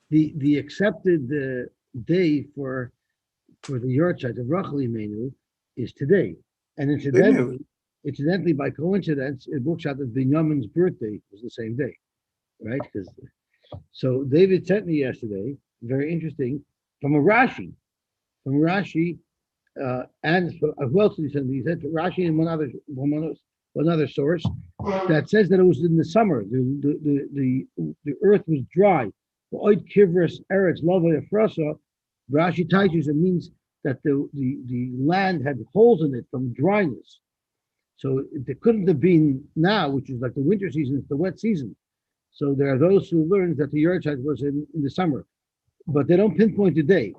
the accepted day for the yahrzeit of Rachel Imenu is today, and Good news. incidentally, by coincidence, it works out that Binyamin's birthday was the same day, right? Because so David sent me yesterday, very interesting, from a Rashi, from Rashi, and who else did he send me? He said Rashi and one other source that says that it was in the summer. The earth was dry. Oid kivras eretz lava efrasa. Rashi teaches it means that the land had holes in it from dryness. So it couldn't have been now, which is like the winter season, it's the wet season. So there are those who learn that the yahrzeit was in the summer, but they don't pinpoint the day.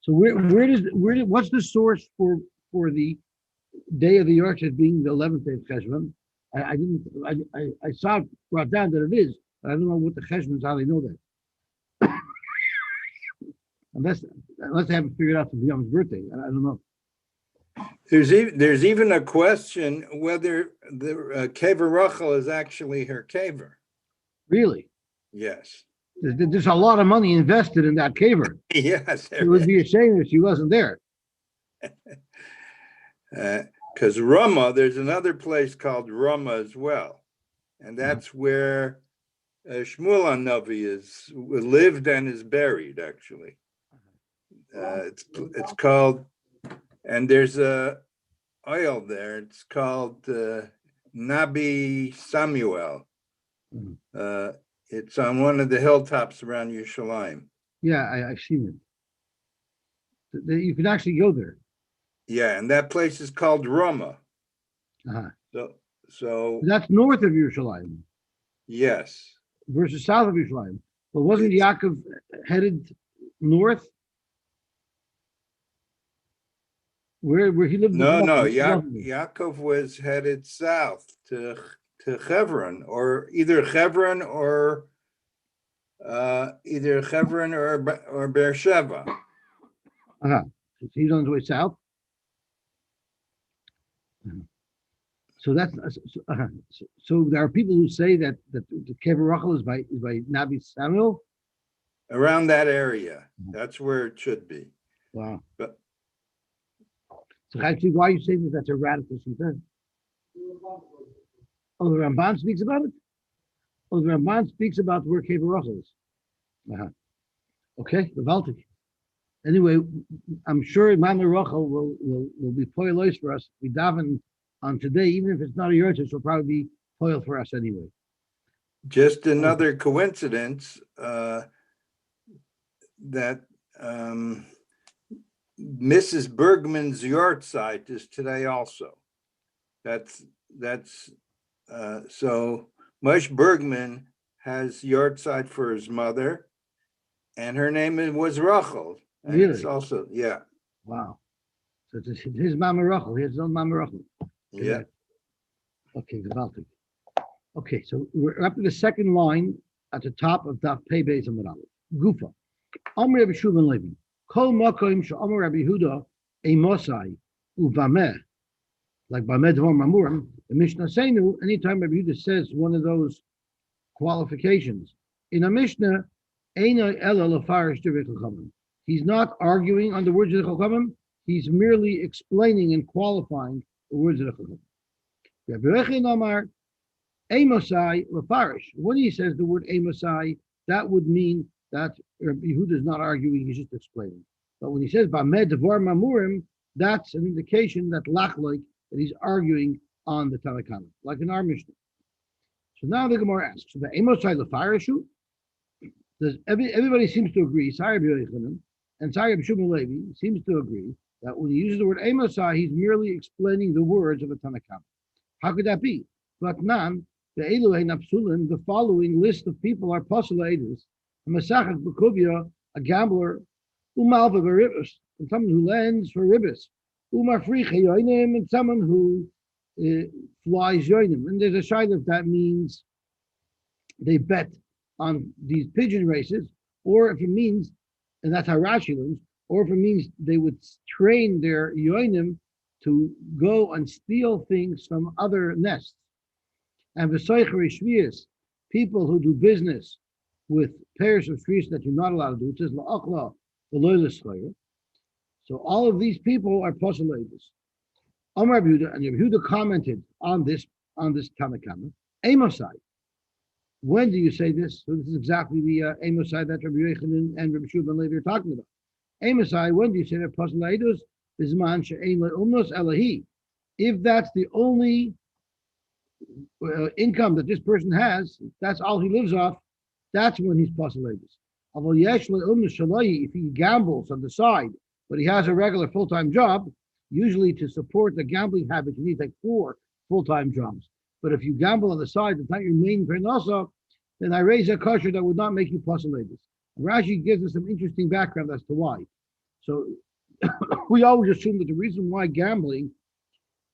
So what's the source for the day of the yahrzeit being the 11th day of Cheshvan? I didn't I saw it brought down that it is, but I don't know what the Cheshvan is, how they know that. Unless they haven't figured out the Yom's birthday. I don't know. There's even a question whether the Kever Rachel is actually her Kever. Really? Yes. There's a lot of money invested in that caver. Yes. It would be a shame if she wasn't there. Because Ramah, there's another place called Ramah as well. And that's where Shmuel Hanavi is lived and is buried, actually. It's called, and there's a oil there. It's called Nabi Samuel. It's on one of the hilltops around Yerushalayim. Yeah, I've seen it. You can actually go there. Yeah, and that place is called Ramah. So that's north of Yerushalayim. Yes. Versus south of Yerushalayim. But wasn't Yaakov headed north? Where he lived? No. Yaakov was headed south to Hebron, or either Hebron or Beersheba. He's on his way south. So that's so there are people who say that the Kever Rachel is by Nabi Samuel. Around that area, that's where it should be. Wow. But so actually, why are you saying that that's a radical shita? Oh, the Ramban speaks about it? Oh, the Ramban speaks about where Kever Rachel is. Okay, Valtic. Anyway, I'm sure Mama Rachel will be poilos for us. We daven on today, even if it's not a yahrzeit, will probably be poil for us anyway. Just another coincidence that Mrs. Bergman's yahrzeit is today also. That's so Moshe Bergman has yahrzeit for his mother, and her name was Rachel. And really? It's also, yeah. Wow. So it's his Mama Rachel, his own Mama Rachel. Yeah. Okay, gewaltig. Okay, so we're up to the second line at the top of Daf Pei Beis Amud Aleph. Gufa. Amr Rabbi Shulman Levi. Kol makom she'amar Rabbi Yehuda Mosai uvameh. Like Bameh Dvar Mamurim, the Mishnah Seinu, anytime Rabbi Yehuda says one of those qualifications, in a Mishnah, Eina Ela Lefarish Divrei Chachamim. He's not arguing on the words of the Chachamim, he's merely explaining and qualifying the words of the Chachamim. Rabbi Yechon Amar, Amosai Lefarish. When he says the word Amosai, that would mean that Rabbi Yehuda is not arguing, he's just explaining. But when he says Bameh Dvar Mamurim, that's an indication that Lachloik, that he's arguing on the Tanakh, like in our Mishnah. So now the Gemara asks, the Amosai Lefarishu, everybody seems to agree, Sari B'Yochanan and Sari B'Shulman Levi seems to agree that when he uses the word Amosai, he's merely explaining the words of a Tanakh. How could that be? But nan, the Elohei Napsulin, the following list of people are Pasula Edus, a Masachat B'Kuvia, a gambler, Umalva B'Ribus, and someone who lends for Ribus, Umafrich Yoinim, and someone who flies Yoinim. And there's a shayla if that means they bet on these pigeon races, or if it means, and that's how Rashi learns, or if it means they would train their Yoinim to go and steal things from other nests. And V'soicher Shvius, people who do business with pairs of streets that you're not allowed to do. It says la'achla v'loy. So all of these people are posulators. Amar Rabbi Yehuda, and Rabbi Yehuda commented on this Tanakama. Amosai. When do you say this? So this is exactly the Amosai that Rabbi Yochanan and Rabbi Shua ben Levi are talking about. Amosai, when do you say that posulators bisman she'ein le'umnos elahi? If that's the only income that this person has, that's all he lives off, that's when he's posulators. If he gambles on the side, but he has a regular full-time job, usually to support the gambling habit, you need like 4 full-time jobs. But if you gamble on the side, it's not your main parnasa, then I raise a kosher that would not make you posulators. Rashi gives us some interesting background as to why. So we always assume that the reason why gambling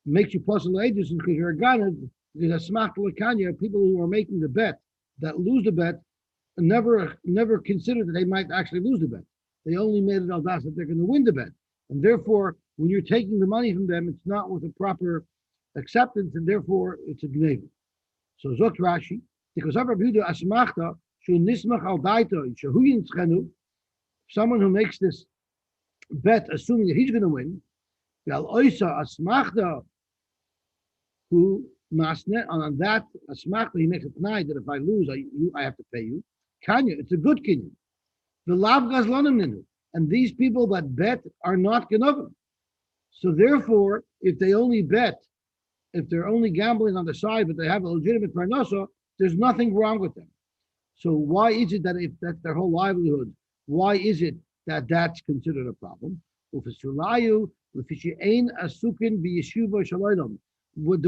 makes you posulators is because you're a ganad, because a smach l'kanya, people who are making the bet, that lose the bet, never consider that they might actually lose the bet. They only made it al das that they're going to win the bet. And therefore, when you're taking the money from them, it's not with a proper acceptance, and therefore it's a gneva. So Zot Rashi, because someone who makes this bet assuming that he's going to win, who on that asmachta he makes a tnai that if I lose, I have to pay you. Kanya, it's a good kinyan. The lav gazlanim ninu, and these people that bet are not genovim. So therefore, if they only bet, if they're only gambling on the side, but they have a legitimate parnasa, there's nothing wrong with them. So why is it that if that's their whole livelihood, why is it that that's considered a problem? The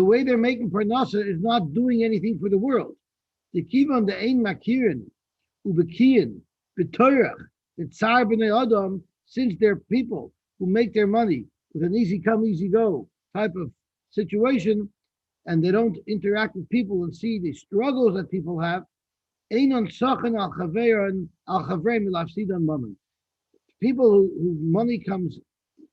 way they're making parnasa is not doing anything for the world. The kivan the ein makirin ubekiyin b'torach the tsar b'nei adam, since they're people who make their money with an easy come easy go type of situation, and they don't interact with people and see the struggles that people have. People whose money comes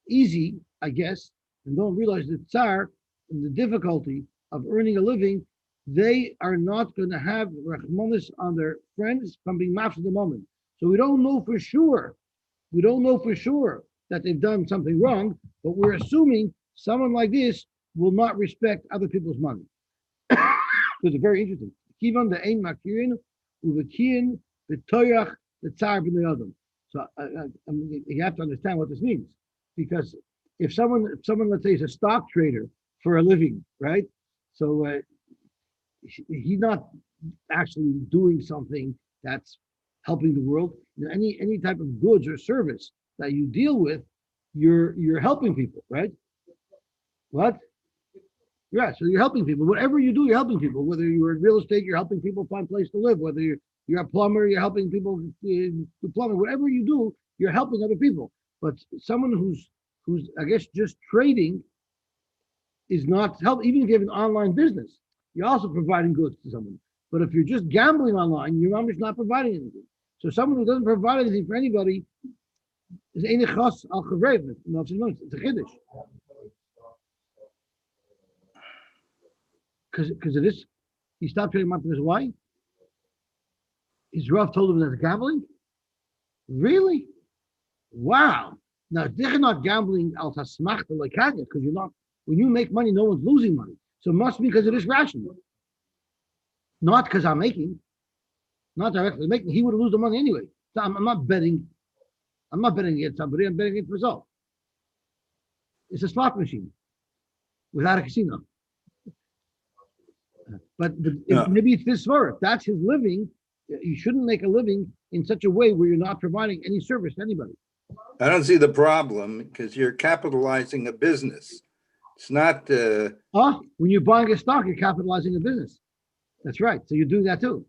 easy, I guess, and don't realize the tsar and the difficulty of earning a living, they are not going to have rachmanis on their friends from being mafsed at the moment. So we don't know for sure. We don't know for sure that they've done something wrong, but we're assuming someone like this will not respect other people's money. It's very interesting. Kivan the ein makirin uvekiyin b'toyach the tsar b'nei adam. So you have to understand what this means, because if someone, let's say, is a stock trader for a living, right? So he's not actually doing something that's helping the world. You know, any type of goods or service that you deal with, you're helping people, right? What? Yeah, so you're helping people. Whatever you do, you're helping people. Whether you're in real estate, you're helping people find a place to live. Whether you're a plumber, you're helping people do plumbing. Whatever you do, you're helping other people. But someone who's I guess just trading is not help. Even if you have an online business, you're also providing goods to someone. But if you're just gambling online, you're almost not providing anything. So someone who doesn't provide anything for anybody is ein chas al chavrev. It's a chiddush. Because of this, he stopped trading money because why? His Rav told him that's gambling? Really? Wow. Now, they're not gambling al tasmachta lekanya, because you're not, when you make money, no one's losing money. So it must be because it is rational. Not because I'm making, not directly making. He would lose the money anyway. So I'm not betting against somebody, I'm betting against myself. It's a slot machine without a casino. But maybe it's this far. If that's his living, you shouldn't make a living in such a way where you're not providing any service to anybody. I don't see the problem because you're capitalizing a business. It's not. When you're buying a stock, you're capitalizing a business. That's right. So you're doing that too.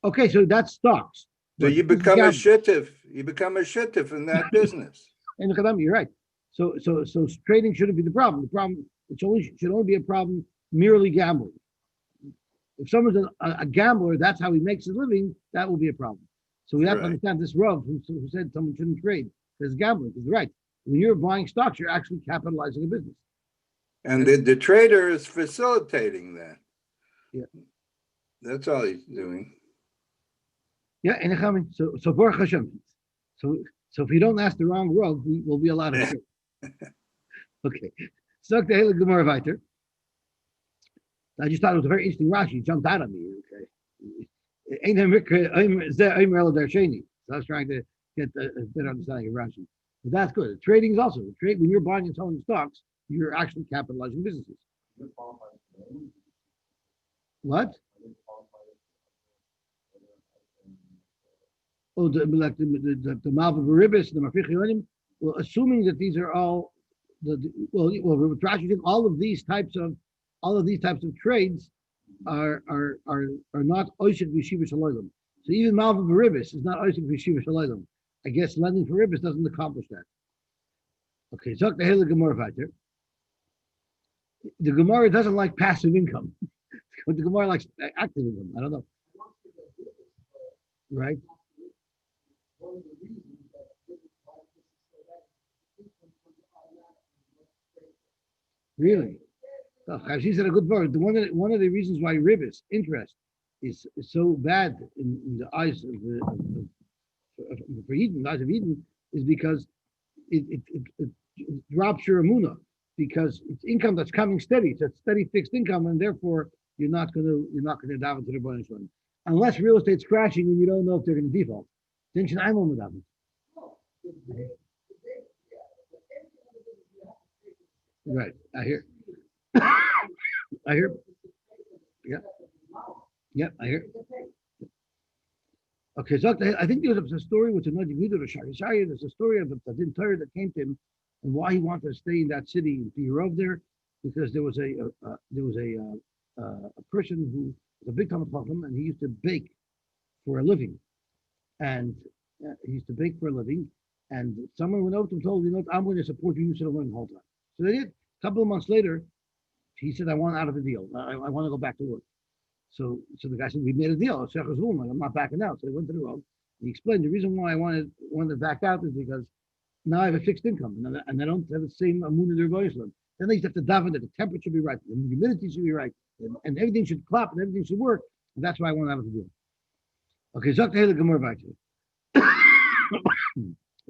Okay, so that's stocks. So you become a shittif. You become a shittif in that business. And you're right. So trading shouldn't be the problem. The problem should only be a problem merely gambling. If someone's a gambler, that's how he makes his living, that will be a problem. So we have to understand this Rav who said someone shouldn't trade. There's gambling. He's right. When you're buying stocks, you're actually capitalizing a business. And the trader is facilitating that. Yeah. That's all he's doing. Yeah, and so Baruch Hashem. So if you don't ask the wrong world, we will be allowed to trade. Okay. So the Hela Gemara Viter. I just thought it was a very interesting Rashi. It jumped out at me. Okay. So I was trying to get a better understanding of Rashi. But that's good. Trading is also trade when you're buying and selling stocks, you're actually capitalizing businesses. What? Oh, the Malva Baribis, the Mafichionim. Well, assuming that these are all Rashi said all of these types of trades are not oishik v'shiva shalaylam. So even Malva Baribis is not oishik v'shiva shalaylam. I guess lending for ribis doesn't accomplish that. Okay, so the Hela Gemara Vayter. The Gemara doesn't like passive income. The Gemara likes active income. I don't know. Right? Really? Oh, she said a good word. One of the reasons why ribis, interest, is so bad in the eyes for Eden, the eyes of Eden, is because it drops your emunah, because it's income that's coming steady. It's a steady fixed income, and therefore you're not going to dive into the bonus one unless real estate's crashing and you don't know if they're going to default. Then should I know what happens? Right, I hear. I hear. Yeah, I hear. Okay, so I think there was a story with another Yehuda or Shari. There's a story of the Tadin Torah that came to him and why he wanted to stay in that city and be Yerov there, because there was a person who was a big Talmud Chacham and he used to bake for a living, and someone went over to him and told him, I'm going to support you. You should have learned the whole time. So they did. A couple of months later, he said, I want out of the deal. I want to go back to work. So the guy said, we made a deal. I'm not backing out. So he went to the road. He explained the reason why I wanted to back out is because now I have a fixed income and I don't have the same amun in their voice. Then they just have to daven that the temperature should be right, the humidity should be right, and everything should clap and everything should work. And that's why I want to have a deal. Okay, Zok Tehele Gemara Vayter.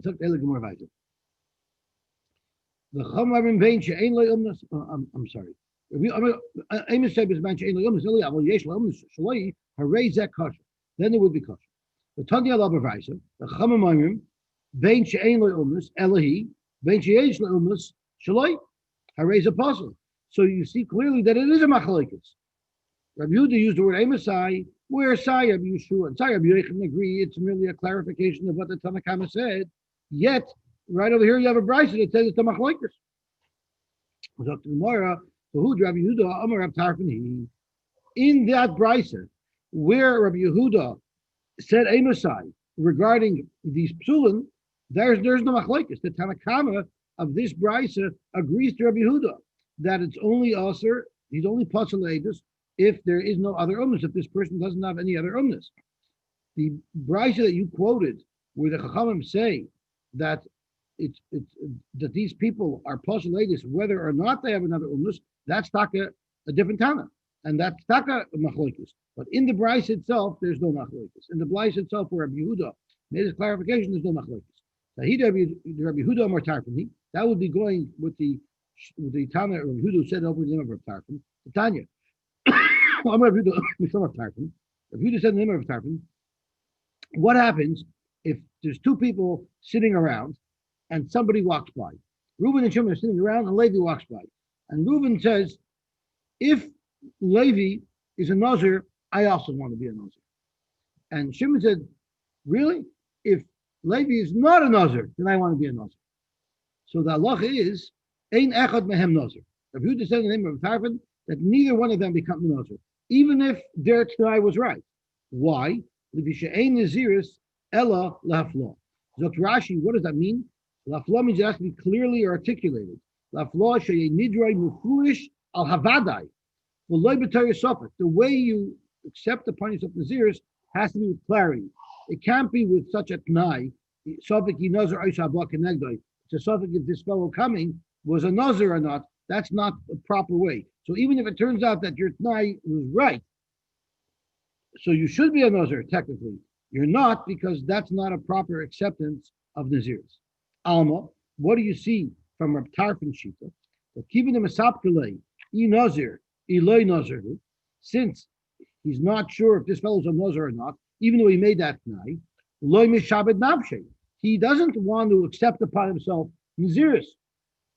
Zok Tehele Gemara Vayter. The Chamarim Vein She'ein Lo Umnas. I'm sorry. Then it would be kosher. The Tanya Labarvaisa, the Chamamayim, Vein She'ein Lo Umnas, Elahi, Vein She'esh Lo Umnas, Shaloi, Haray's apostle. So you see clearly that it is a machlokes. Rabbi Yehuda used the word Amosai, where Sai Rabbi Yeshua and Sai Rabbi Yechon agree it's merely a clarification of what the Tanakama said. Yet, right over here you have a brisa that says it's a machlokes. In that brisa, where Rabbi Yehuda said Amosai regarding these psulim, there's no machlokes. The Tanakama of this brisa agrees to Rabbi Yehuda that it's only aser, he's only pasal edus if there is no other umnus, if this person doesn't have any other umnus. The brisa that you quoted, where the Chachamim say that that these people are pasal edus whether or not they have another umnus, that's taka a different tana, and that's taka machlokes. But in the brisa itself, there's no machlokes. In the brisa itself, where Rabbi Yehuda made his clarification, there's no machlokes. Rabbi Yehuda Amar Tarfani, that would be going with the Tanya Rabbi Yehuda said over the name of Rabbi Tarfan. The Tanya. Rabbi Yehuda said the name of Rabbi Tarfan. What happens if there's two people sitting around and somebody walks by? Reuben and Shimon are sitting around and Levi walks by. And Reuben says, if Levi is a Nazir, I also want to be a Nazir. And Shimon said, really? If Levi is not a Nazir, then I want to be a Nazir. So the halacha is, Ein echad mehem Nazir. Rabbi Yehuda said in the name of Tarfon that neither one of them become a Nazir, even if their T'nai was right. Why? L'visha ein naziris ella laflo. Zok Rashi, what does that mean? Laflo means it has to be clearly articulated. Laflo sheyei nidroi mufuish al havadai. The way you accept upon yourself naziris has to be with clarity. It can't be with such a T'nai. It's a suffix if this fellow coming was a Nazir or not. That's not the proper way. So even if it turns out that your T'nai was right, so you should be a Nazir technically, You're not, because that's not a proper acceptance of Naziris. Alma, what do you see from Reb Tarfon Shita? That keeping him a sapkelei, Nazir, Eloi Nazir, since he's not sure if this fellow's a Nazir or not, even though he made that tonight, Loi Mishabed Nabshe. He doesn't want to accept upon himself Naziris.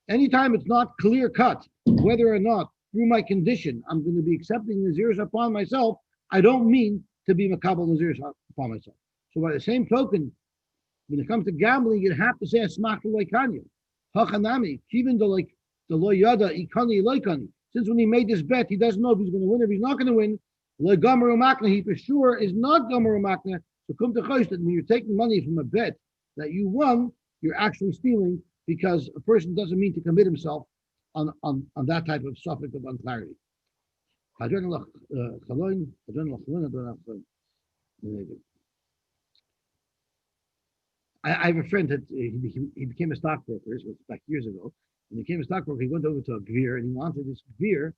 Anytime it's not clear cut whether or not through my condition I'm going to be accepting Naziris upon myself, I don't mean to be Makabal Naziris upon myself. So by the same token, when it comes to gambling, you have to say Asmach Loikanya. Hachanami, even the Lo Yada, Ikani, Loikani. Since when he made this bet, he doesn't know if he's going to win or if he's not going to win. Lo Gomeru Makna, he for sure is not Gomeru Makna. So come to Chosh that when you're taking money from a bet that you won, you're actually stealing, because a person doesn't mean to commit himself on that type of suffix of unclarity. I have a friend that he became a stockbroker. This was back years ago. When he became a stockbroker, he went over to a Gvir and he wanted this Gvir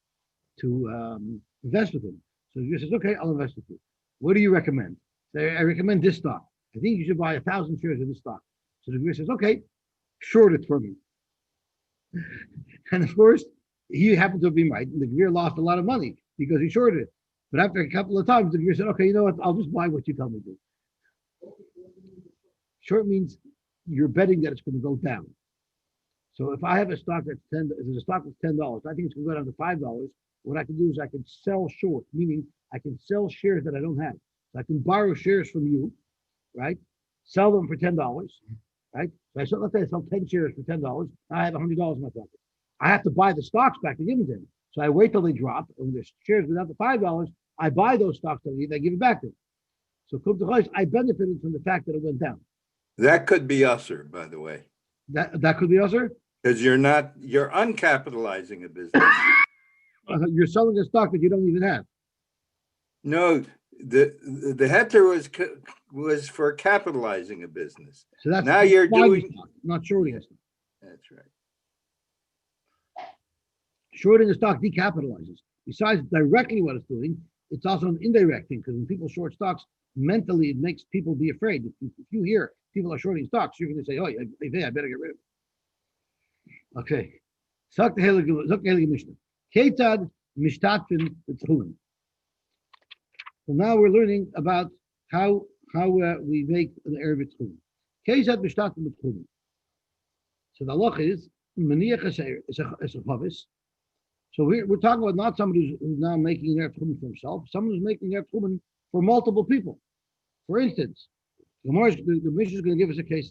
to invest with him. So the Gvir says, "Okay, I'll invest with you. What do you recommend?" So I recommend this stock. I think you should buy 1,000 shares of this stock. So the Gvir says, "Okay, short it for me." And of course, he happened to be right. And the Gvir lost a lot of money because he shorted it. But after a couple of times, the Gvir said, "Okay, you know what? I'll just buy what you tell me to." Short means you're betting that it's going to go down. So if I have a stock that's if there's a stock that's $10, I think it's going to go down to $5. What I can do is I can sell short, meaning I can sell shares that I don't have. So I can borrow shares from you, right? Sell them for $10, right? So let's say I sell 10 shares for $10. I have $100 in my pocket. I have to buy the stocks back to give them to him. So I wait till they drop, and when the shares go down to $5, I buy those stocks that I give it back to him. So I benefited from the fact that it went down. That could be usher, by the way. That could be usher? Because you're uncapitalizing a business. You're selling a stock that you don't even have. No, the heter was for capitalizing a business. So that's now you're doing stock, not shorting a stock. That's right. Shorting a stock decapitalizes. Besides directly what it's doing, it's also an indirect thing, because when people short stocks, mentally it makes people be afraid. If you hear people are shorting stocks, you're going to say, "Oh, I better get rid of it." Okay. So now we're learning about how we make an Erev Tchum. So the halach is it's a chavis. So we're talking about not somebody who's now making an Erev Tchum for himself, someone who's making an Erev Tchum for multiple people. For instance, the Mishnah is going to give us a case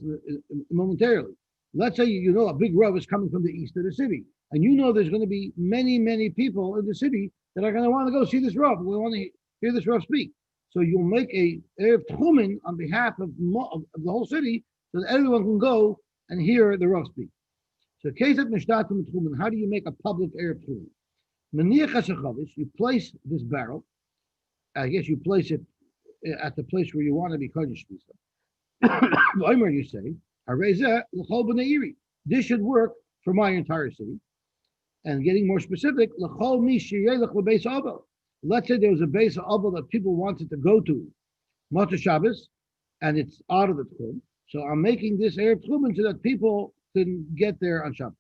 momentarily. Let's say you know a big Rav is coming from the east of the city, and you know there's going to be many people in the city that are going to want to go see this Rav. We want to hear this Rav speak. So you'll make a Erev Tchumen on behalf of the whole city, so that everyone can go and hear the Rav speak. So Kezat Mishtatim Tchumen, how do you make a public Erev Tchumen? Maniach HaShachavis, you place this barrel, I guess you place it at the place where you want to be Kodesh V'omer, you say, this should work for my entire city. And getting more specific, let's say there was a base of Abel that people wanted to go to Mata Shabbos, and it's out of the Tchum. So I'm making this Erev Tchumen so that people can get there on Shabbos.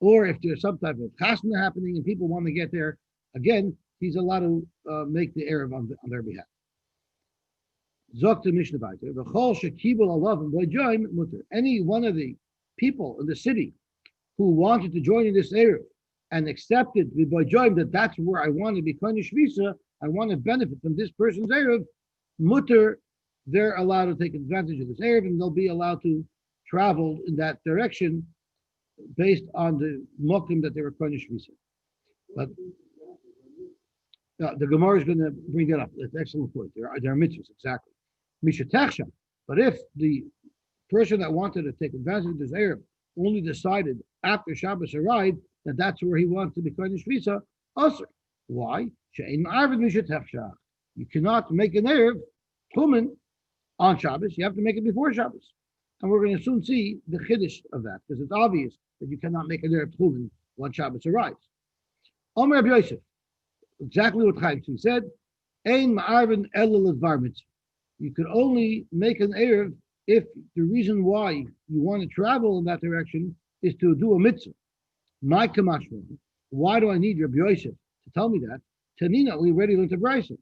Or if there's some type of chasna happening and people want to get there, again, he's allowed to make the Erev on their behalf. Any one of the people in the city who wanted to join in this Erev and accepted the boyjoim that that's where I want to be Kodesh Visa, I want to benefit from this person's Erev, mutter, they're allowed to take advantage of this Erev, and they'll be allowed to travel in that direction based on the mokim that they were Kodesh Visa. But the Gemara is going to bring that up. That's an excellent point. There are mitzvahs, exactly. But if the person that wanted to take advantage of this Erev only decided after Shabbos arrived that that's where he wants to be Kodesh Visa, also. Why? You cannot make an Erev Tchumen on Shabbos. You have to make it before Shabbos. And we're going to soon see the chiddush of that, because it's obvious that you cannot make an Erev Tchumen when Shabbos arrives. Omer Rabbi Yosef, exactly what Chaim said. Ein ma'arvin elul advar mitzvah. You could only make an erev if the reason why you want to travel in that direction is to do a mitzvah. My kamashma. Why do I need Rabbi Yosef to tell me that? Tanina, we already learned the Brisa.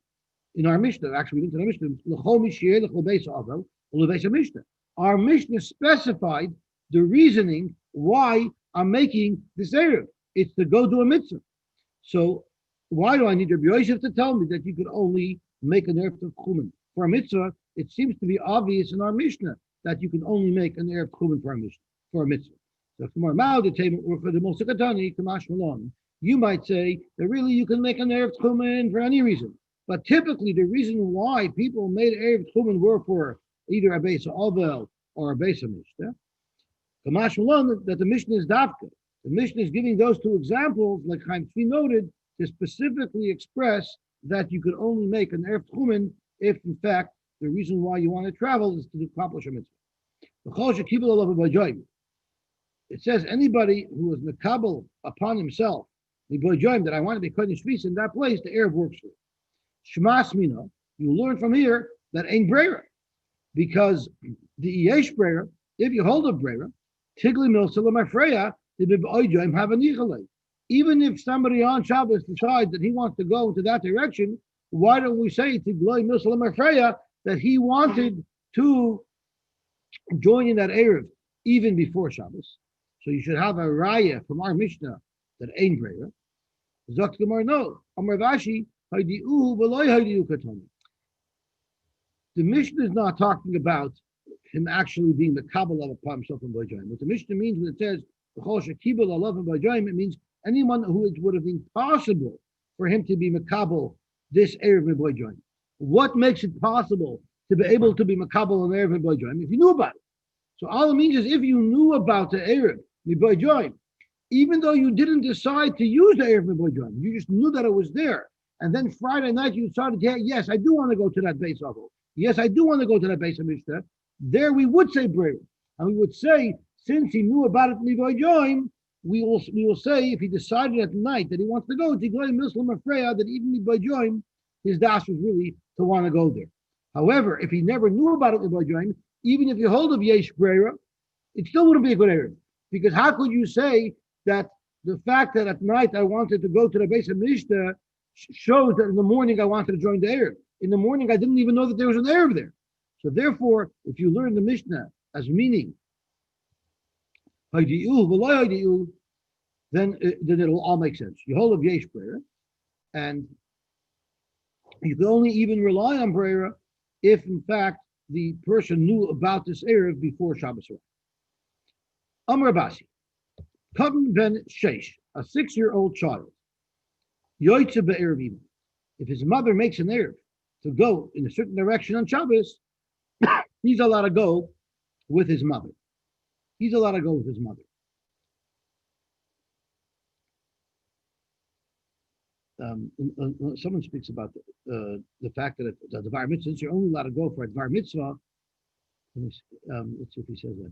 In our Mishnah, actually, we learned in our Mishnah. Our Mishnah specified the reasoning why I'm making this erev. It's to go do a mitzvah. So why do I need Rabbi Yosef to tell me that you could only make an erev of chumen for a mitzvah? It seems to be obvious in our Mishnah that you can only make an erev chumen for a mitzvah. So you might say that really you can make an erev chumen for any reason, but typically the reason why people made erev chumen were for either a base ovel or a base mishnah. That the Mishnah is dafka. The Mishnah is giving those two examples, like Chaim Tzvi noted, to specifically express that you could only make an erev chumen if, in fact, the reason why you want to travel is to accomplish a mitzvah. It says anybody who is mekabel upon himself, that I want to be kodesh shvis in that place, the erev works for it. Shmas mina, you learn from here that ain't brera, because the yesh brera, if you hold a brera, tigli milsel mafreya, the b'oyjoim have a nichalei. Even if somebody on Shabbos decides that he wants to go into that direction, why don't we say tigli milsel mafreya that he wanted to join in that erev even before Shabbos? So you should have a raya from our Mishnah that ain't brera. Zok Gemara no. Amar Vashi haydiuhu v'loy haydiu katani. The Mishnah is not talking about him actually being the kabbalah upon himself in Bajayim. What the Mishnah means when it says v'chol shekibel alav in Bajayim, it means anyone who it would have been possible for him to be makabel this erev in Bajayim. What makes it possible to be able to be makabel an erev in Bajayim if you knew about it? So all it means is if you knew about the erev miboyjoyim, even though you didn't decide to use the erev miboyjoyim, you just knew that it was there, and then Friday night you decided, yeah, yes, I do want to go to that base level. Yes, I do want to go to that base of Mishnah. There we would say brera, and we would say since he knew about it miboyjoyim, we will say if he decided at night that he wants to go to Tigloy Muslim Afreya, that even miboyjoyim, his das was really to want to go there. However, if he never knew about it miboyjoyim, even if you hold of yesh brera, it still wouldn't be a good erev. Because how could you say that the fact that at night I wanted to go to the base of Mishnah shows that in the morning I wanted to join the Erev? In the morning I didn't even know that there was an Erev there. So therefore, if you learn the Mishnah as meaning then it'll all make sense. You hold of Yesh prayer, and you can only even rely on prayer if in fact the person knew about this Erev before Shabbos. Amar Abasi, Kavim ben Sheish, a 6-year-old child, Yoytze be'Eruvin. If his mother makes an Erev to go in a certain direction on Shabbos, he's allowed to go with his mother. He's allowed to go with his mother. Someone speaks about the fact that the Dvar Mitzvah, since you're only allowed to go for a Dvar Mitzvah, let's see if he says that.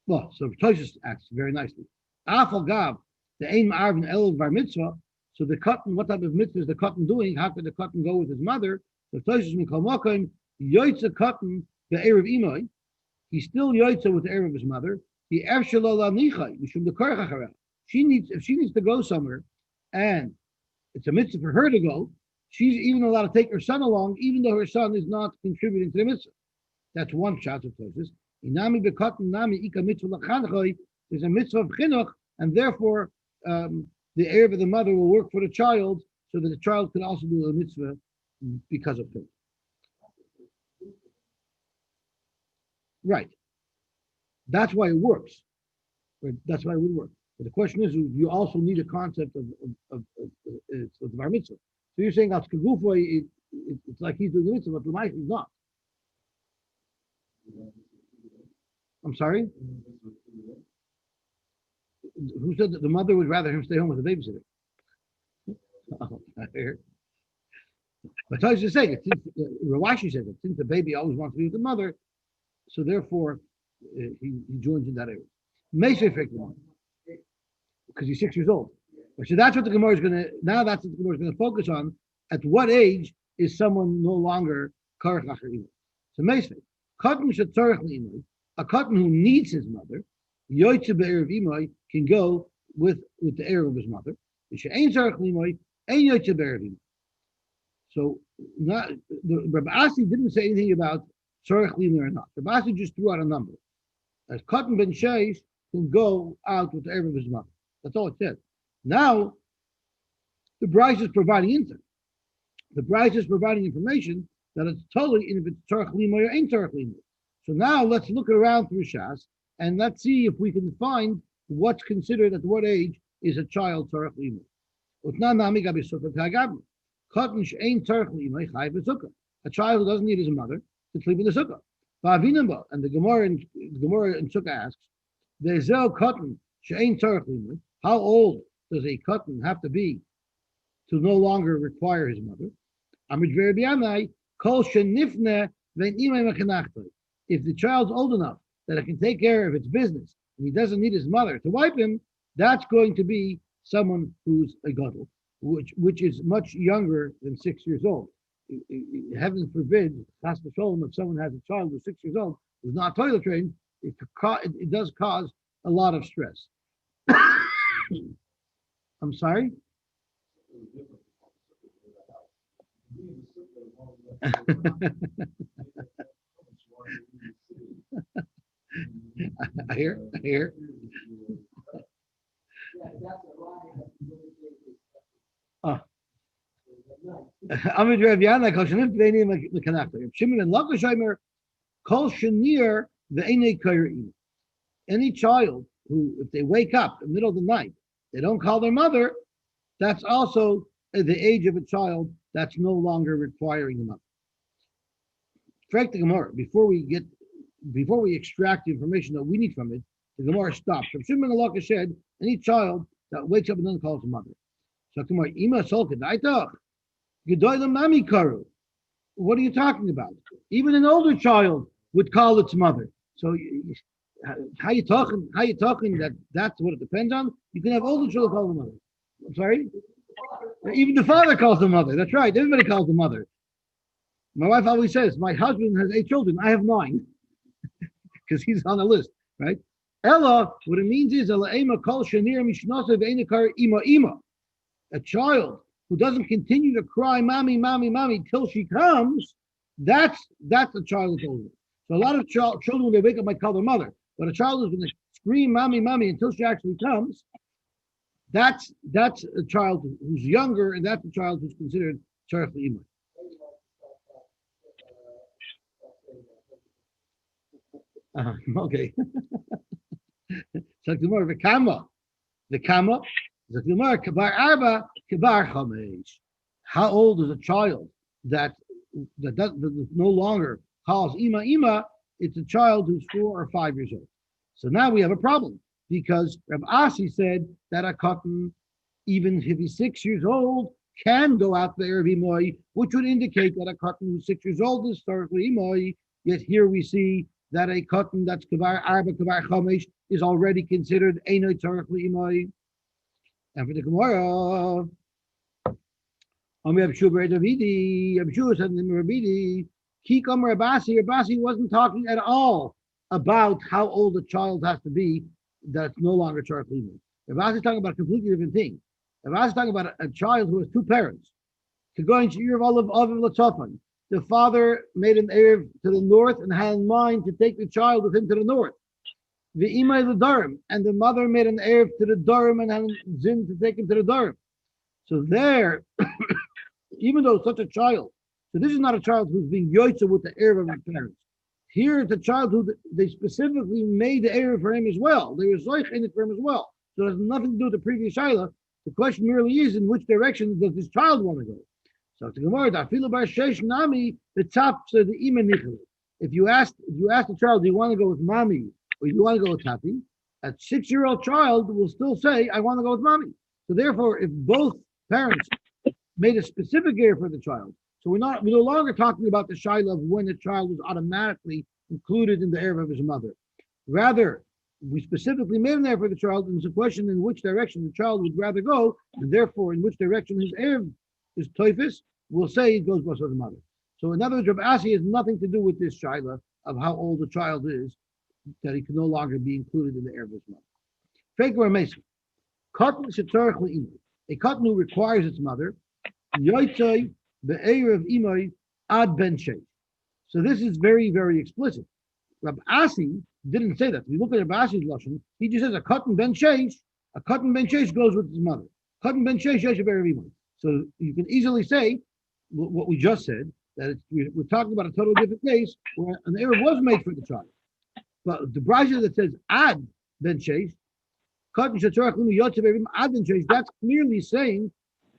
Well, so Toshis acts very nicely. Afal Gav, the Ein Ma'arvin El Dvar Mitzvah. So the cotton, what type of mitzvah is the cotton doing? How could the cotton go with his mother? So Toshis Mikol Mokim, Yoytze cotton the Erev Imoi. He's still Yoytze with the Erev of his mother. The Efshalala Nichai, Mishum the Korachachara. If she needs to go somewhere, and it's a mitzvah for her to go, she's even allowed to take her son along, even though her son is not contributing to the mitzvah. That's one shot of Toshis. Inami bekatan nami ika mitzvah lachanchoi. There's a mitzvah of chinuch, and therefore the Erev of the mother will work for the child, so that the child can also do the mitzvah because of him. Right. That's why it works. That's why it would work. But the question is, you also need a concept of the bar mitzvah. So you're saying it's like he's doing the mitzvah, but the mitzvah is not. I'm sorry? Who said that the mother would rather him stay home with the babysitter? Oh, not here. But I was just saying, Rawashi says that since the baby always wants to be with the mother, so therefore he joins in that area. Because he's 6 years old. So that's what the Gemara is going to. Now that's what the Gemara is going to focus on. At what age is someone no longer karach acher imay. So meisvei, katan shetzarech leimay, a katan who needs his mother, yoytze be'erev imay, can go with the erev of his mother. She'ein tzarech leimay, ein yoytze be'erev imay. So not, Rabbi Asi didn't say anything about tzarech leimay or not. Rabbi Asi just threw out a number. As katan ben sheish can go out with the erev of his mother. That's all it said. Now, the Bryce is providing insight. The Bryce is providing information that it's totally if it's tzarech leimay or ain't tzarech leimay. So now let's look around through Shas and let's see if we can find what's considered at what age is a child tzarech leimay. A child who doesn't need his mother to sleep in the sukkah. And the Gemara in Sukkah asks, how old does a katan have to be to no longer require his mother? If the child's old enough that it can take care of its business and he doesn't need his mother to wipe him, that's going to be someone who's a gadol, which is much younger than 6 years old. Heaven forbid, if someone has a child who's 6 years old who's not toilet trained, it does cause a lot of stress. I'm sorry? I hear. Oh. Any child who, if they wake up in the middle of the night, they don't call their mother, that's also at the age of a child that's no longer requiring the mother. Correct the Gemara, before we extract the information that we need from it, the Gemara stops. From Shimon Allah said, any child that wakes up and doesn't call his mother. So Gemara, Ima Solka Daitach, Gedoylam Mami Karu. What are you talking about? Even an older child would call its mother. So how you talking that that's what it depends on? You can have older children call the mother. I'm sorry? Even the father calls the mother. That's right. Everybody calls the mother. My wife always says, my husband has 8 children. I have 9. Because he's on the list, right? Ella, what it means is a child who doesn't continue to cry, mommy, mommy, mommy, till she comes, that's a child that's older. So a lot of children, when they wake up, might call their mother. But a child who's going to scream, mommy, mommy, until she actually comes, that's a child who's younger, and that's a child who's considered tzarech leimay. Okay. So the more the kama, the more kabar arba, kabar chamesh. How old is a child that no longer calls ima? It's a child who's 4 or 5 years old. So now we have a problem because Rabbi Asi said that a katan, even if he's 6 years old, can go out there imoy, which would indicate that a katan who's 6 years old is historically imoy. Yet here we see that a katan that's kavar arba, kavar chamesh is already considered eino tzarech leimay. And for the Gemara, Abshu said in Rabidi, Kikam Rabasi wasn't talking at all about how old a child has to be that's no longer tzarech leimay. Rabasi is talking about a completely different thing. Rabasi is talking about a child who has 2 parents. To go into Erev Olav Latzofan. The father made an Erev to the north and had in mind to take the child with him to the north. The Imay the Durham, and the mother made an Erev to the Durham and had in zin to take him to the Durham. So there, even though such a child, so this is not a child who's being yoitza with the Erev of his parents. Here it's a child who they specifically made the Erev for him as well. They were zoich in it for him as well. So it has nothing to do with the previous shaila. The question merely is in which direction does this child want to go? So the Gemara, if you ask the child, do you want to go with mommy or do you want to go with tati? A 6-year-old child will still say, I want to go with mommy. So therefore, if both parents made a specific area for the child, so we're no longer talking about the shaila of when the child was automatically included in the area of his mother. Rather, we specifically made an area for the child, and it's a question in which direction the child would rather go, and therefore in which direction his heir is toifus, we'll say it goes plus the mother. So in other words, Rabbi Asi has nothing to do with this shaila of how old the child is, that he can no longer be included in the heir of his mother. Fake or amazing. A cotton who requires its mother, Yosy be'er of imay ad ben sheish. So this is very, very explicit. Rabbi Asi didn't say that. If you look at Rabbi Asi's lashon, he just says a cotton ben sheish. A cotton ben sheish goes with his mother. Cotton ben sheish yosy be'er of imay. So you can easily say what we just said, that we're talking about a totally different case where an heir was made for the child. But the brayso that says ad ben sheish, that's clearly saying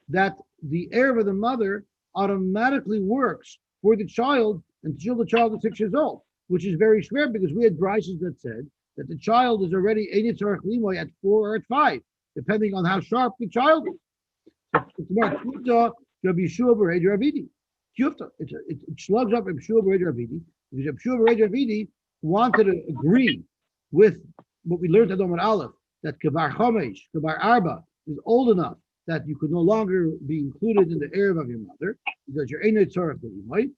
that the heir of the mother automatically works for the child until the child is 6 years old, which is very rare because we had braysos that said that the child is already at 4 or at 5, depending on how sharp the child is. It's more Rabbi Yeshua Bereid Ravidi. It slugs up Rabbi Yeshua Bereid Ravidi because Rabbi Yeshua Bereid Ravidi wanted to agree with what we learned at Omer Aleph, that Kabar Chomesh, Kabar Arba is old enough that you could no longer be included in the heir of your mother because you're Einay Tzorach L'imay.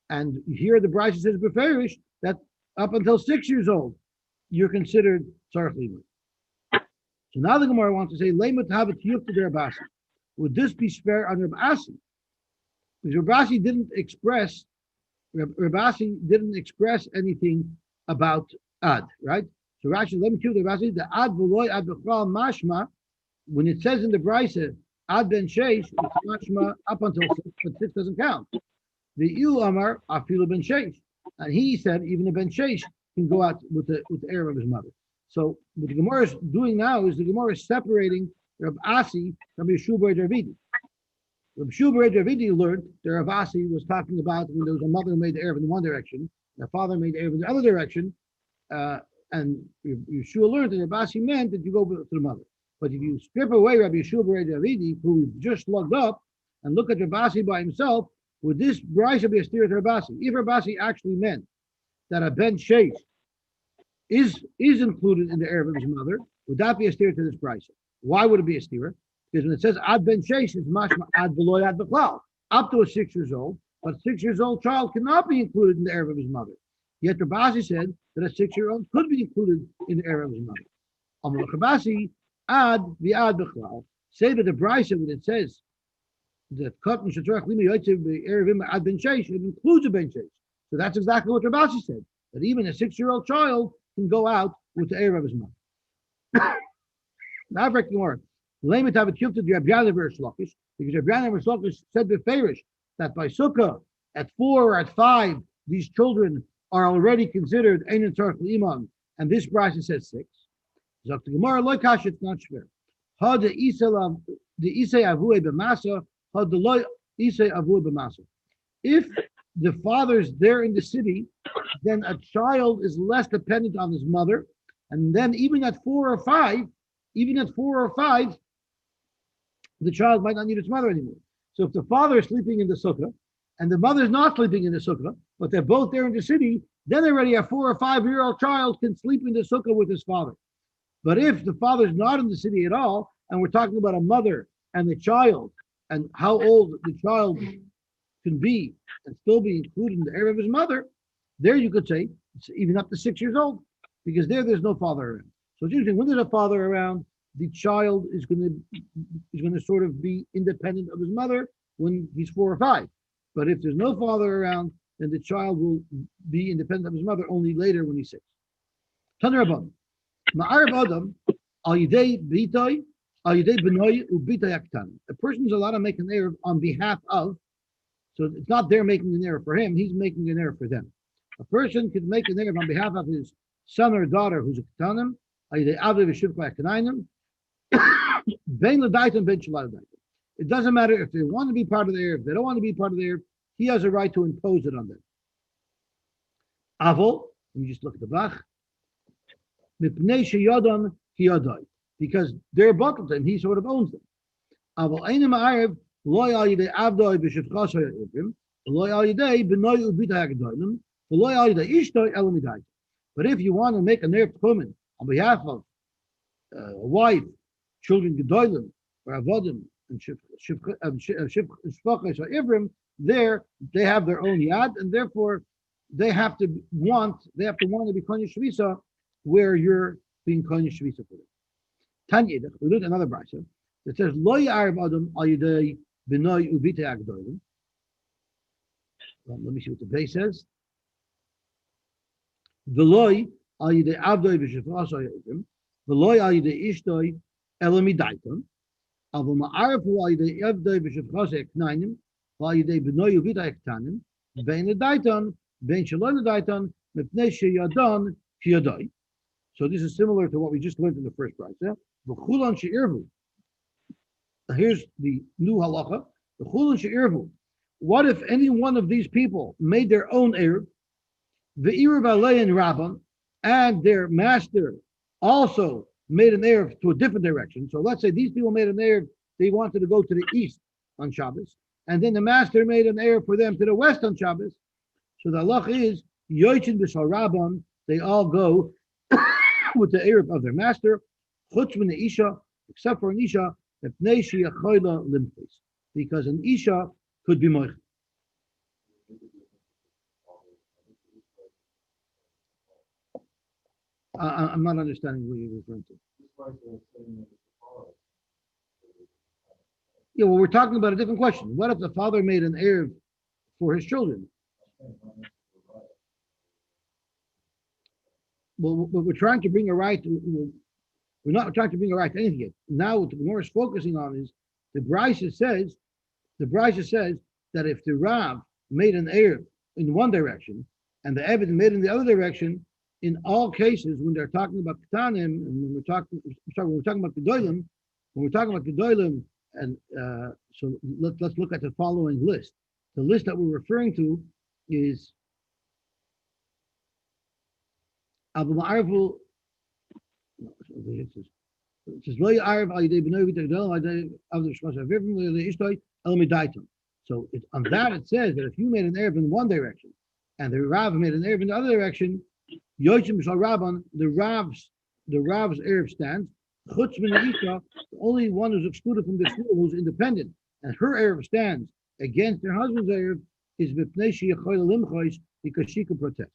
And here the Brayso says beferish that up until 6 years old you're considered Tzorach L'imay. So now the Gemara wants to say Leimat Havet Yukta Rabasi. Would this be fair on Rabasi? Because Rabasi didn't express anything about ad, right? So Rashi, let me tell you the ad v'loy ad b'chal mashma, when it says in the Brayso ad ben sheish, it's mashma up until 6, but 6 doesn't count. The ilu amar afilu ben sheish, and he said even a ben sheish can go out with the heir of his mother. So what the Gemara is doing now is the Gemara is separating Rav Asi from Yeshua Bereid Ravidi. Rav Yeshua Bereid Ravidi learned that Rav Asi was talking about when there was a mother who made the heir in one direction, the father made the heir in the other direction, and Yeshua learned that Rav Asi meant that you go to the mother. But if you strip away Rabbi Yeshua Bereid Ravidi, who we've just slugged up, and look at Rav Asi by himself, would this brayso be a steer to Rav Asi? If Rav Asi actually meant that a ben sheish is included in the heir of his mother, would that be a steer to this brayso? Why would it be a steer? Because when it says ad ben sheish, it's mashma ad v'loy ad b'chlal, up to a 6 years old, but a 6 years old child cannot be included in the heir of his mother. Yet Rav Asi said that a 6-year-old could be included in the heir of his mother. Amar Chabasi ad v'ad b'chlal. Say that the brayso when it says that cotton shetorach lima yotzev eruvin ad ben sheish, it includes a ben sheish. So that's exactly what Rav Asi said, that even a 6-year-old child can go out with the heir of his mother. Now, more. Because Rabbi Yana Bar Shlokish said beferish that by Sukkah at 4 or at 5 these children are already considered Einay Tzorach L'imam, and this brayso says 6. Zok the Gemara loy kash, it's not fair. Ha the isay avui b'masa, ha the loy isay avui b'masa. If the father's there in the city, then a child is less dependent on his mother, and then even at 4 or 5, the child might not need its mother anymore. So if the father is sleeping in the sukkah and the mother is not sleeping in the sukkah, but they're both there in the city, then already a 4 or 5-year-old child can sleep in the sukkah with his father. But if the father is not in the city at all, and we're talking about a mother and the child and how old the child can be and still be included in the heir of his mother, there you could say it's even up to 6 years old, because there's no father around. So it's interesting, when there's a father around, the child is going to sort of be independent of his mother when he's 4 or 5. But if there's no father around, then the child will be independent of his mother only later when he's 6. Taner Rabban, Ma'arab Adam, al yidei b'itay, al yidei b'noy u'b'itay aktan. A person is allowed to make an error on behalf of, so it's not they're making an error for him, he's making an error for them. A person could make an error on behalf of his son or daughter who's a ketanim, al yidei avle v'shivka aktanayim, ben l'daitim ben shaladaitim. It doesn't matter if they want to be part of the heir, if they don't want to be part of the heir, he has a right to impose it on them. Avol, let me just look at the Bach. Mipnei sheyadon hiyadai, because they're bottled and he sort of owns them. Avol einim ma'arev lo al yidei avdoi b'shivchas ha'yivrim, lo al yidei b'noi u'bitay ha'gedolim, lo al yidei ishtoi elamidai. But if you want to make an heir on behalf of a wife, children gedolim, or avodim, and shivchas ha'yivrim, there they have their own yad, and therefore they have to want to be kohen shvisa where you're being kohen shvisa for them. Tanya, we look at another brayso that says lo yarv adam al yedei b'noi ubitei agdolim. Let me see what the base says. V'loi al yedei avdoi v'shefasoi yedem, v'loi al yedei ishtoi elamidaiton, avol ma'arfu al yedei avdoi v'shefasoi eknainim, v'al yedei b'noi ubitei ektanim, ve'en edaiton, ve'en shaloi edaiton, mepnei sheyadon kiyadoi. So this is similar to what we just learned in the first brayso. V'chulan she'irvu. Here's the new halacha. V'chulan she'irvu. What if any one of these people made their own eruv, ve'irav alein rabban, and their master also made an eruv to a different direction? So let's say these people made an eruv, they wanted to go to the east on Shabbos, and then the master made an eruv for them to the west on Shabbos. So the halacha is yoichin b'shal rabban, they all go with the eruv of their master, chutz min isha, except for an isha, because an isha could be moich. I'm not understanding what you're referring to. Yeah, well, we're talking about a different question. What if the father made an eruv for his children? Well, we're trying to bring a right. We're not trying to bring a right to anything yet. Now, what the Gemara is focusing on is the Brayso says that if the Rav made an eruv in one direction and the Eved made in the other direction, in all cases, when they're talking about Ketanim, and when we're talking about Gedolim, and so let's look at the following list. The list that we're referring to is Abu Ma'arvu. It says lo yarv al yedei b'noi ubitei agdolim al yedei avdei shmasa v'irvim lo yedei ishtoi elamidaiton. So on that it says that if you made an eruv in one direction and the Rav made an eruv in the other direction, yochim b'shal rabban, the Rav's eruv stands. Chutz min isha, the only one who's excluded from this rule, who's independent, and her eruv stands against her husband's eruv, is mipnei she'yachol limchois, because she could protest.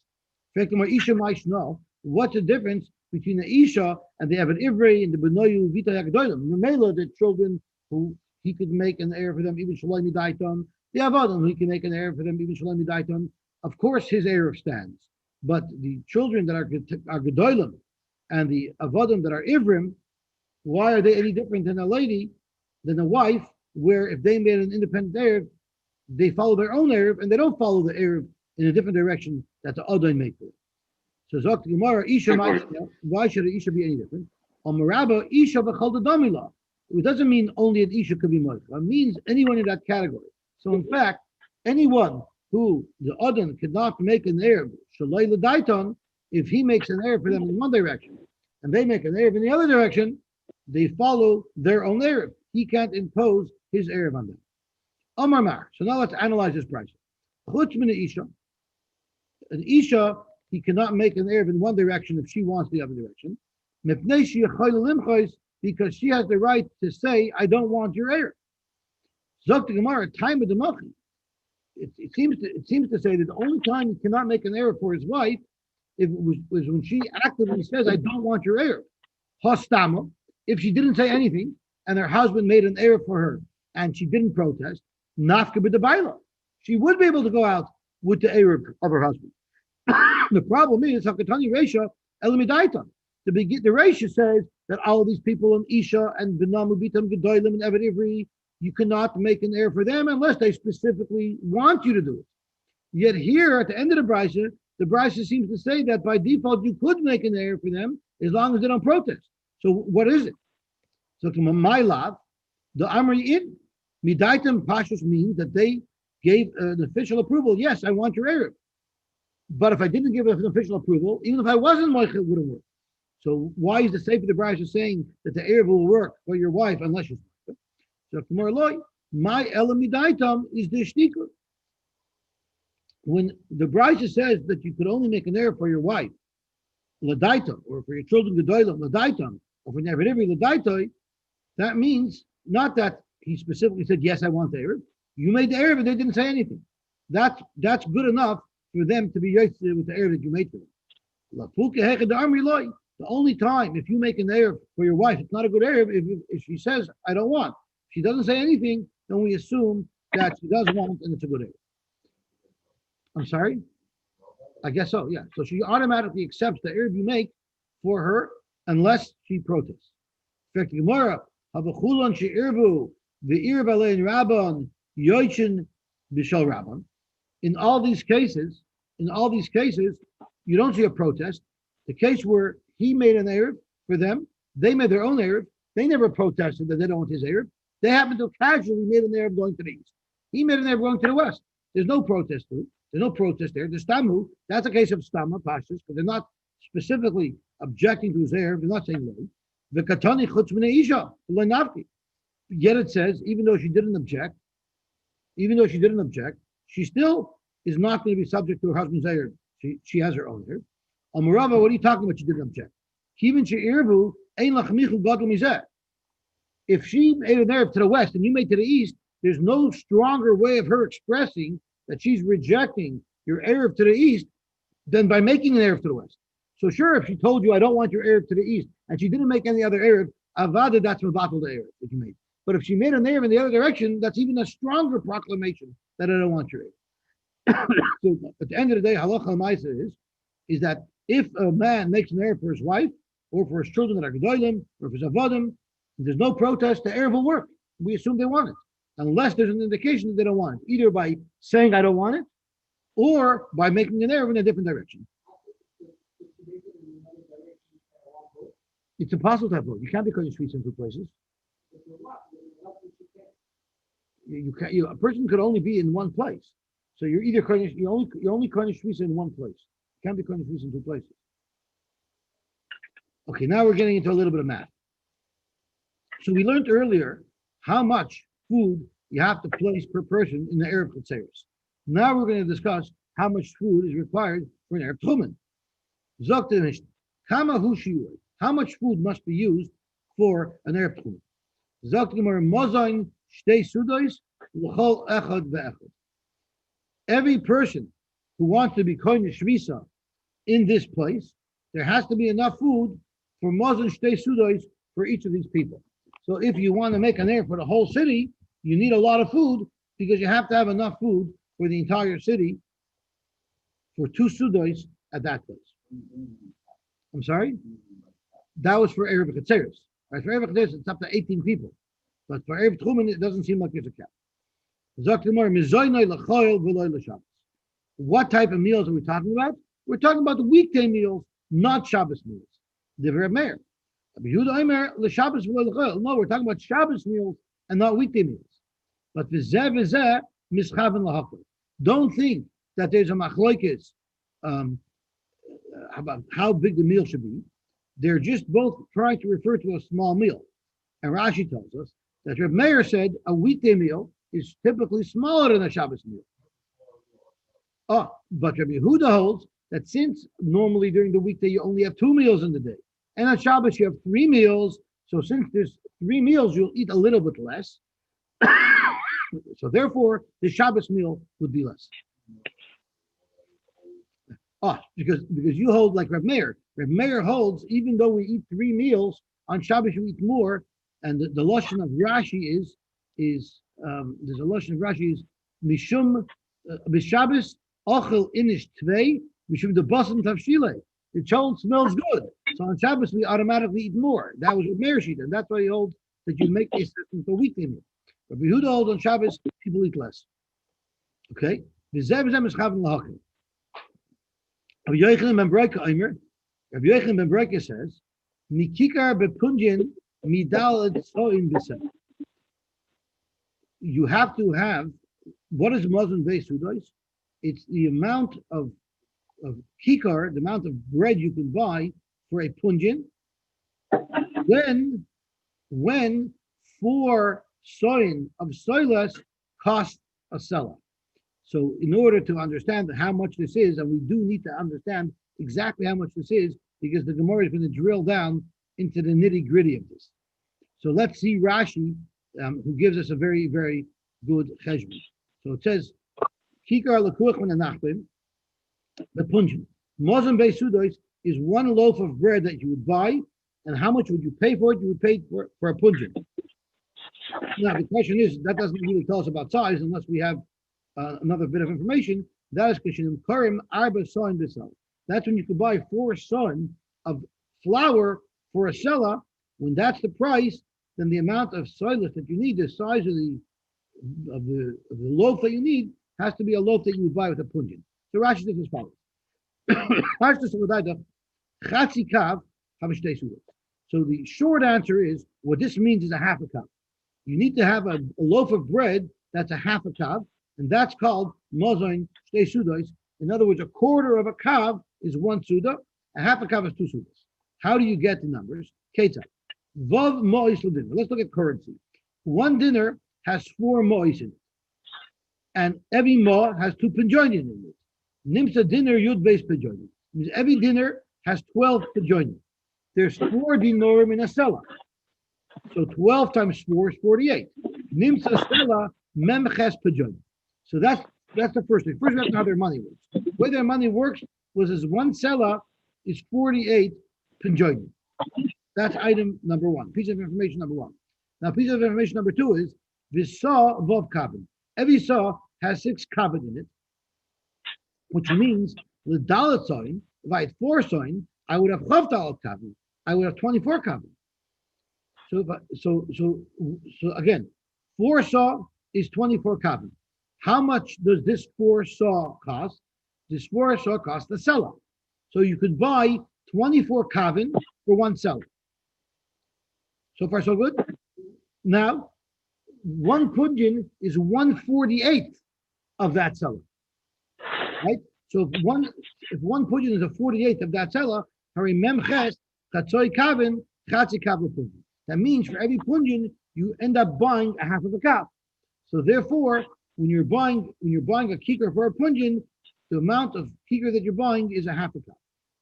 Isha might know what's the difference between the Isha and the Eved Ivri and the Benoyu Vita Yagdolim. Memela, the children who he could make an heir for them, even Shalom Midaiton. The Avadim, he can make an heir for them, even Shalom Midaiton. Of course, his heir stands. But the children that are Gedolim and the Avadim that are Ivrim, why are they any different than a lady, than a wife, where if they made an independent heir, they follow their own heir and they don't follow the heir in a different direction that the Adon made for it. So Zok the Gemara, Isha might, why should an Isha be any different? Maraba, Isha v'chal damila. It doesn't mean only an Isha could be moich. It means anyone in that category. So in fact, anyone who the Adon could not make an heir, Shalai l'daiton, if he makes an heir for them in one direction, and they make an heir in the other direction, they follow their own heir. He can't impose his heir on them. Amar Mar. So now let's analyze this price. Chutz min Isha. An Isha, he cannot make an eruv in one direction if she wants the other direction. Because she has the right to say, I don't want your eruv. Zok the Gemara, time of the machi. It seems to say that the only time he cannot make an eruv for his wife if it was when she actively says, I don't want your eruv. Hostama, if she didn't say anything and her husband made an eruv for her and she didn't protest, nafka b'debaila. She would be able to go out with the eruv of her husband. The problem is Hakatani Reisha Elamidaitan. The Reisha says that all of these people in Isha and Benam Ubitam Gedolim and Eved Ivri, you cannot make an heir for them unless they specifically want you to do it. Yet here at the end of the Brisa seems to say that by default you could make an heir for them as long as they don't protest. So what is it? So to my love, the Amri in Midaitam Pashas means that they gave an official approval. Yes, I want your heir. But if I didn't give an official approval, even if I wasn't moich, it wouldn't work. So why is the Sefer the Brayso saying that the heir will work for your wife unless she's moich? So tomorrow, loy, my elamidaitam is the shtikur. When the Brayso says that you could only make an heir for your wife, ladaitam, or for your children gedolim ladaitam, or for never ladaitai, that means not that he specifically said yes, I want the heir, You made the Erev and they didn't say anything. That's good enough for them to be Yosy with the Erev that you made for them. The only time if you make an Erev for your wife, it's not a good Erev if she says, I don't want. If she doesn't say anything, then we assume that she does want and it's a good Erev. I'm sorry? I guess so, yeah. So she automatically accepts the Erev you make for her unless she protests. In fact, Gemara, Havachulon she'irvu v'ir b'alein rabban yoichin b'shal rabban. In all these cases, you don't see a protest. The case where he made an Erev for them, they made their own Erev. They never protested that they don't want his Erev. They happened to casually made an Erev going to the east. He made an Erev going to the west. There's no protest there. There's no protest there. The Stamu, that's a case of Stama, Pashas, because they're not specifically objecting to his Erev. They're not saying no. The Katani chutz minei isha, nafki. Yet it says, even though she didn't object, she still is not going to be subject to her husband's Erev. She has her own Erev. Amurava, what are you talking about? She didn't object. If she made an Erev to the west and you made to the east, there's no stronger way of her expressing that she's rejecting your Erev to the east than by making an Erev to the west. So sure, if she told you, I don't want your Erev to the east, and she didn't make any other Erev, avada, that's mabatal the Erev that you made. But if she made an Erev in the other direction, that's even a stronger proclamation that I don't want your Erev. So at the end of the day, halacha l'maisa is that if a man makes an Erev for his wife, or for his children that are gedolim, or for his avodim, there's no protest, the Erev will work. We assume they want it. Unless there's an indication that they don't want it, either by saying I don't want it, or by making an Erev in a different direction. It's impossible to have both. You can't be Kodesh Shvisa in two places. A person could only be in one place. So you're either Kodesh, you're only Kodesh Shvisa in one place. You can't be Kodesh Shvisa in two places. Okay, now we're getting into a little bit of math. So we learned earlier how much food you have to place per person in the Erev Chetzeres. Now we're going to discuss how much food is required for an Erev Tchumen. Zok the Mishnah, Kama hu shiur. How much food must be used for an Erev Tchumen? Zok the Gemara, Mozain shtei sudos l'chol echad ve'echad. Every person who wants to be Kohen Shvisa in this place, there has to be enough food for Mozain shtei sudos for each of these people. So if you want to make an Erev for the whole city, you need a lot of food because you have to have enough food for the entire city for 2 sudos at that place. I'm sorry? That was for Erev Chetzeres. Right, for Erev Chetzeres, it's up to 18 people. But for Erev Tchumen, it doesn't seem like there's a cap. What type of meals are we talking about? We're talking about the weekday meals, not Shabbos meals. The Reb Meir. No, we're talking about Shabbos meals and not weekday meals. But don't think that there's a machlokes about how big the meal should be. They're just both trying to refer to a small meal. And Rashi tells us that Reb Meir said a weekday meal is typically smaller than a Shabbos meal. But Rabbi Yehuda holds that since normally during the weekday you only have 2 meals in the day, and on Shabbos you have 3 meals, so since there's 3 meals, you'll eat a little bit less. So therefore, the Shabbos meal would be less. Because you hold like Reb Meir. Reb Meir holds, even though we eat 3 meals, on Shabbos you eat more, and the lashon of Rashi is there's a lashon of Rashi is mishum b'Shabbos ochel inish tvei mishum the basim tavshile. The child smells good, so on Shabbos we automatically eat more. That was Reb Meir shita, and that's why he holds that you make the assessment for weekly meal. But Yehuda holds on Shabbos people eat less. Okay, v'zeh is chaven lahakim. Rabbi Yochanan ben Breka says, "Mikikar bepunjin midal soin b'seh." You have to have, what is Muslim based sudos? It's the amount of kikar, the amount of bread you can buy for a punjin. When 4 soin of soilas cost a selah. So in order to understand how much this is, and we do need to understand exactly how much this is, because the Gemara is going to drill down into the nitty gritty of this. So let's see Rashi, who gives us a very, very good cheshbon. So it says, Kikar lekuach min anachbim, the punjin. Mozon beisudois is one loaf of bread that you would buy, and how much would you pay for it? You would pay for a punjin. Now, the question is, that doesn't really tell us about size unless we have another bit of information. That is Kishinim Karim Arba Son Bisel. That's when you could buy 4 son of flour for a seller. When that's the price, then the amount of soilus that you need, the size of the loaf that you need, has to be a loaf that you would buy with a punjin. So Rashi says as follows. So the short answer is, what this means is a half a cup. You need to have a loaf of bread that's a half a kav, and that's called mozain shtei sudos. In other words, a quarter of a kav is 1 suda, a half a kav is 2 sudas. How do you get the numbers? Ketzah. Vav mois l'dinner. Let's look at currency. 1 dinner has 4 mois in it, and every mo has 2 pinjoinin in it. Nimsa dinner yud beis pinjoinin. Means every dinner has 12 pinjoinin. There's 4 dinorim in a selah. So 12 times 4 is 48. Nimsa selah memches pinjoinin. So that's the first thing. First, we have to know how their money works. The way their money works was as 1 selah is 48 pinjoinin. That's item number 1. Piece of information number 1. Now, piece of information number 2 is V'saw vov kavin. Every saw has 6 kavin in it, which means the dalet sign, if I had 4 sign, I would have chav dalet kavin. I would have 24 kavin. So again, 4 saw is 24 kavin. How much does this 4 saw cost? This 4 saw costs the seller. So you could buy 24 kavin for 1 seller. So far, so good. Now, 1 punjin is 1/48 of that seller, right? So if one punjin is a 48th of that seller, hari memches chatzoi kavin chatzi kavin punjin. That means for every punjin you end up buying a half of a kav. So therefore, when you're buying a kikar for a punjin, the amount of kikar that you're buying is a half a kav.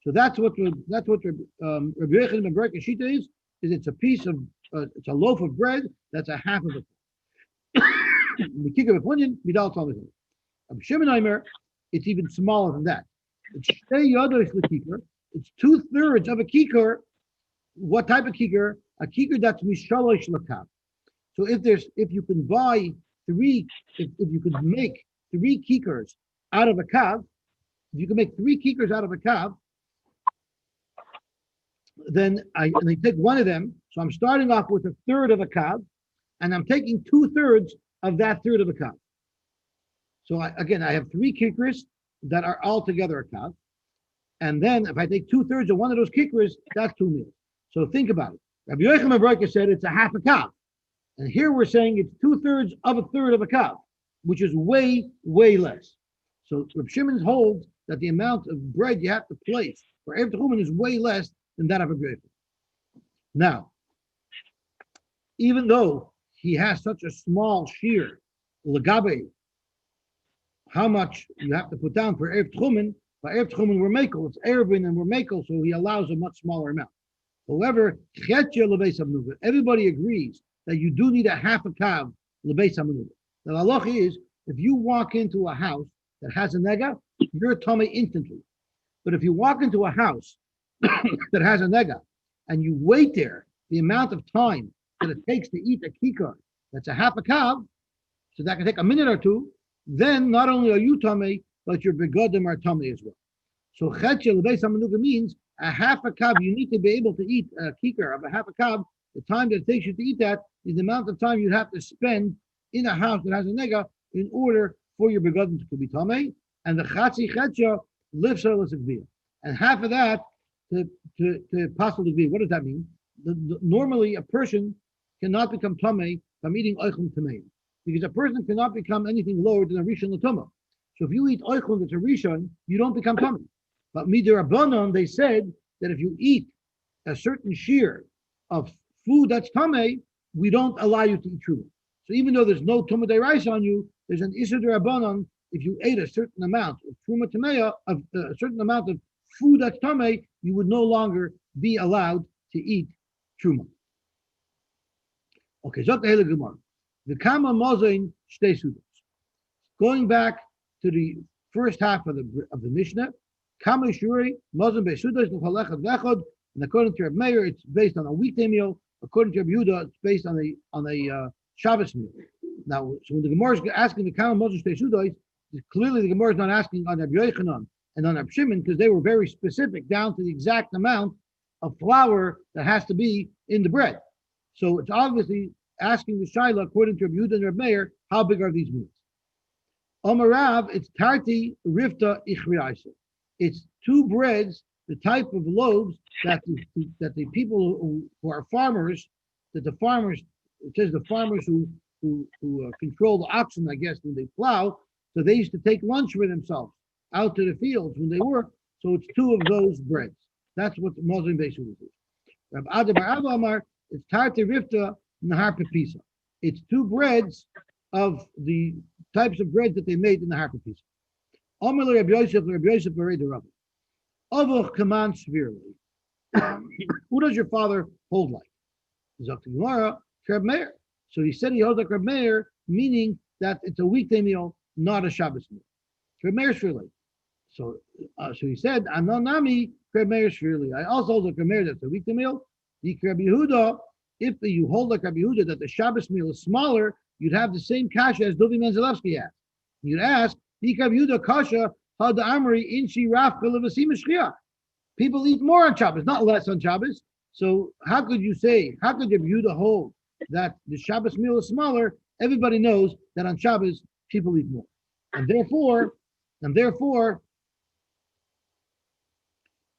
So that's what Rabbi Yochanan ben Berekah Shita is it's a piece of it's a loaf of bread that's a half of a kav. The kikar of a punjin midal talmud. Shimon Aimer, it's even smaller than that. It's shtei yados lekikar. It's 2/3 of a kikar. What type of kikar? A kikar that's mishalosh lakav. So if you can buy 3, if you could make 3 kikars out of a kav, if you can make 3 kikars out of a kav, then I take one of them. So I'm starting off with 1/3 of a kav, and I'm taking 2/3 of that 1/3 of a kav. So I have 3 kikars that are all together a kav, and then if I take 2/3 of one of those kikars, that's 2 meals. So think about it. Rabbi Yochanan ben Berekah said it's a half a kav, and here we're saying it's 2/3 of 1/3 of a kav, which is way, way less. So Rabbi Shimon holds that the amount of bread you have to place for Erev Techumen is way less than that of a bread. Now, even though he has such a small shear, legabe, how much you have to put down for Erev Techumen, by Erev Techumen we're mekel, it's Eruvin and we're mekel, so he allows a much smaller amount. However, everybody agrees that you do need a half a kav lebeis hamanuva. The halach is, if you walk into a house that has a nega, you're tummy instantly. But if you walk into a house that has a nega and you wait there, the amount of time that it takes to eat a kikar that's a half a kav, so that can take a minute or 2, then not only are you tummy, but your begodim are tummy as well. So chetche lebeis hamanuva means a half a kav, you need to be able to eat a kikar of a half a kav. The time that it takes you to eat that is the amount of time you have to spend in a house that has a nega in order for your begotten to be tamei, and the chatzi chetcha lives solas gvia, and half of that to pasul gvia. What does that mean? Normally, a person cannot become tamei from eating oichlum tamei, because a person cannot become anything lower than a rishon l'tumah. So if you eat oichlum that's a rishon, you don't become tamei. But midirabanan, they said that if you eat a certain shear of food that's tamei, we don't allow you to eat truma. So even though there's no tumah rice on you, there's an isur derabanan. If you ate a certain amount of truma tameya, of a certain amount of food that's tamei, you would no longer be allowed to eat truma. Okay, zok the Gemara. The kama mozain shtei sudos. Going back to the first half of the Mishnah, Kama Shuri, Muslim Besudas, Vechod, and according to Reb Meir, it's based on a weekday meal. According to Reb Yehuda, it's based on a Shabbos meal. Now, so when the Gemara is asking the Kama Muslim Besudas, clearly the Gemara is not asking on Reb Yochanan and on Reb Shimon because they were very specific down to the exact amount of flour that has to be in the bread. So it's obviously asking the Shaila, according to Reb Yehuda and Reb Meir, how big are these meals? Omarav, it's Tarti Rifta Ichriaisa. It's two breads, the type of loaves that the people who are farmers, it says the farmers who control the oxen, I guess, when they plow, so they used to take lunch for themselves out to the fields when they work. So it's two of those breads. That's what the Muslim basically is. Rav Ada bar Abba Amar, it's Tarti Rifta Nahar Pepisa. It's two breads of the types of bread that they made in the Har Pepisa. Omer Rabbi Yosef Berei the Rabbi. Avach Kaman Svirli. Who does your father hold like? Zok Gemara, Reb Meir. So he said he holds like Reb Meir, meaning that it's a weekday meal, not a Shabbos meal. Reb Meir Svirli. So he said, Anonami Reb Meir Svirli. I also hold like Reb Meir that's a weekday meal. The Reb Yehuda, if you hold like Reb Yehuda that the Shabbos meal is smaller, you'd have the same kasha as Dovi Menzelevsky has. You'd ask, Reb Yehuda kasha had the Amri inshi rafka levasim shchiyah. People eat more on Shabbos, not less on Shabbos. So how could Reb Yehuda hold that the Shabbos meal is smaller? Everybody knows that on Shabbos people eat more, and therefore,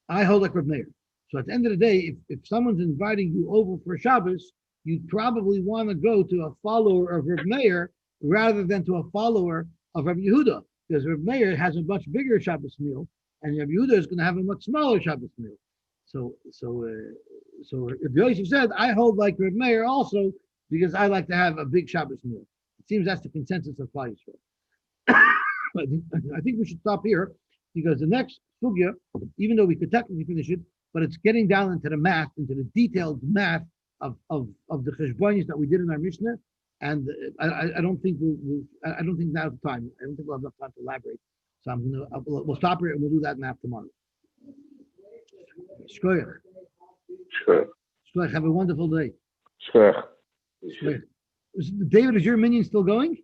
I hold like Reb Meir. So at the end of the day, if someone's inviting you over for Shabbos, you'd probably want to go to a follower of Reb Meir rather than to a follower of Reb Yehuda, because Reb Meir has a much bigger Shabbos meal, and Reb Yehuda is going to have a much smaller Shabbos meal. So Reb Yosef said, I hold like Reb Meir also because I like to have a big Shabbos meal. It seems that's the consensus of Klal Yisrael. I think we should stop here because the next sugya, even though we could technically finish it, but it's getting down into the math, into the detailed math of the cheshbonis that we did in our Mishnah, and I don't think I don't think now's the time. I don't think we'll have enough time to elaborate. So we'll stop here and we'll do that math tomorrow. Shkoyach. Shkoyach. Have a wonderful day. Shkoyach. David, is your minion still going?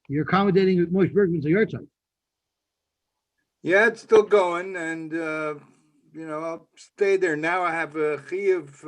You're accommodating with Moshe Bergman's a yard site. Yeah, it's still going, and I'll stay there. Now I have a chiyuv